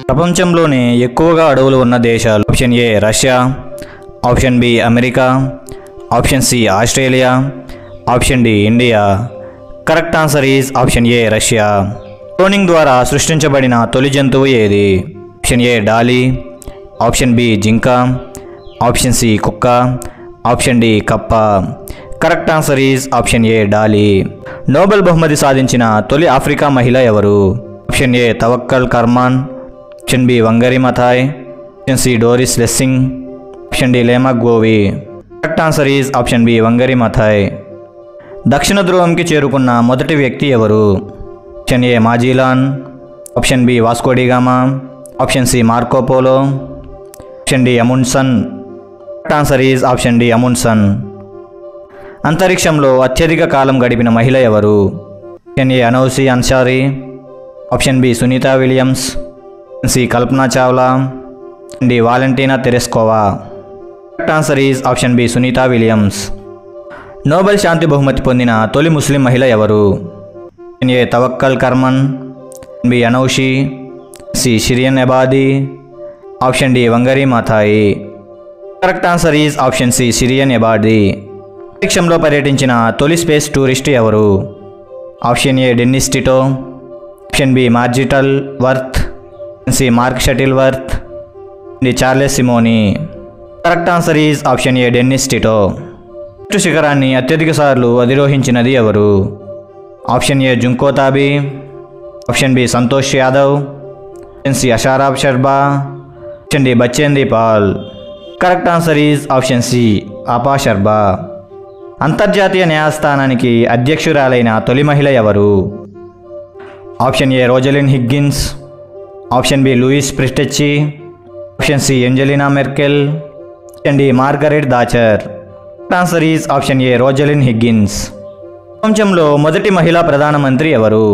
ప్రపంచంలోనే ఎక్కువగా అడవులు ఉన్న దేశాలు. Option A Russia, option B America, option C Australia, option D India. Correct answer is option A Russia. Cloning ద్వారా సృష్టించబడిన తొలి జంతువు ఏది? Option A Dolly, option B జింక, ఆప్షన్ సి కుక్క, ఆప్షన్ డి కప్ప. Correct answer is option A Dolly. Nobel బహుమతి సాధించిన తొలి ఆఫ్రికా మహిళ ఎవరు? Option A Tawakkol Karman, option B Wangari Maathai, option C Doris Lessing, option D Leymah Gbowee. Correct answer is option B Wangari Maathai. దక్షిణ ధ్రువంకి చేరుకున్న మొదటి వ్యక్తి ఎవరు? Option A Magellan, option B Vasco da Gama, option C Marco Polo, option D Amundsen. Correct answer is option D Amundsen. అంతరిక్షంలో అత్యధిక కాలం గడిపిన మహిళ ఎవరు? Option A Anousheh Ansari, option B Sunita Williams, option C Kalpana Chawla, option D Valentina Tereshkova. Correct answer is option B Sunita Williams. Nobel శాంతి బహుమతి పొందిన తొలి ముస్లిం మహిళ ఎవరు? Option A Tawakkal Karman, option B Anousheh, C Shirin Ebadi, option D Wangari Maathai. Correct answer is option C Shirin Ebadi. అంతరిక్షంలో పర్యటించిన తొలి space tourist ఎవరు? Option A Dennis Tito, option B Mark Shuttleworth, option C Mark Shuttleworth, D Charles Simonyi. Correct answer is option A Dennis Tito. Everest శిఖరాన్ని అత్యధిక సార్లు అధిరోహించినది ఎవరు? Option A Junko Tabei, option B Santosh Yadav, option C అషారాబ్ Sherpa, option D Bachendri Pal. Correct answer is option C Apa Sherpa. అంతర్జాతీయ న్యాయస్థానానికి అధ్యక్షురాలైన తొలి మహిళ ఎవరు? Option A Rosalyn Higgins, option B Louise Pristechi, option C Angelina Merkel, option D Margaret Thatcher. Answer is option A Rosalyn Higgins. ప్రపంచంలో మొదటి మహిళా ప్రధానమంత్రి ఎవరు?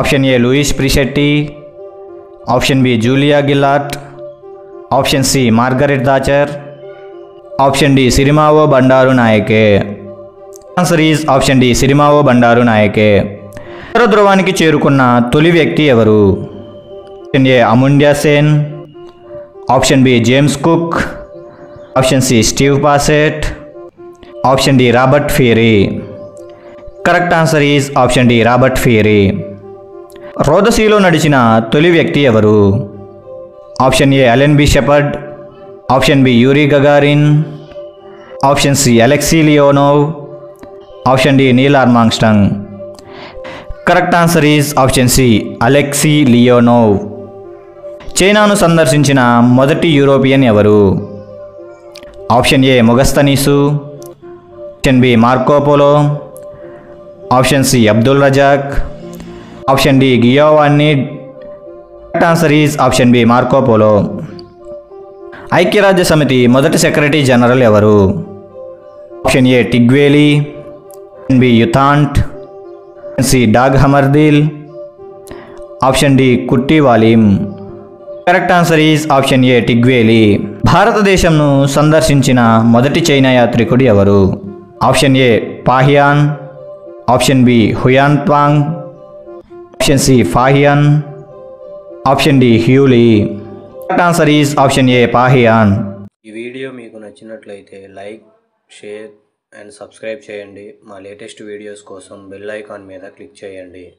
Option A Louise Prichetti, option B Julia Gillard, option C Margaret Thatcher, option D Sirimavo Bandaranaike. Answer is option D Sirimavo Bandaranaike. ఉత్తర ధ్రువానికి చేరుకున్న తొలి వ్యక్తి ఎవరు? Option A Amundsen, option B James Cook, option C Steve Fossett, option D Robert Peary. Correct answer is option D Robert Peary. రోదసీలో నడిచిన తొలి వ్యక్తి ఎవరు? Option A Alan B Shepard, option B Yuri Gagarin, option C Alexei Leonov, option D Neil Armstrong. Correct answer is option C Alexei Leonov. చైనాను సందర్శించిన మొదటి European ఎవరు? Option A Megasthenes, option B Marco Polo, option C Abdul Razak, option D Giovanni. Correct answer is option B Marco Polo. ఐక్యరాజ్య సమితి మొదటి secretary general ఎవరు? Option A Trygve Lie, option B U Thant, option C Dag హమర్దిల్, option D Kurt Waldheim. Correct answer is option A Trygve Lie. భారతదేశంను సందర్శించిన మొదటి China యాత్రికుడు ఎవరు? Option A Fahien, option B Hiuen Tsang, option C Fahien, option D Huili. Correct answer is option A Fahien. ఈ video మీకు నచ్చినట్లయితే like, share and subscribe చేయండి. మా లేటెస్ట్ వీడియోస్ కోసం బెల్ ఐకాన్ మీద క్లిక్ చేయండి.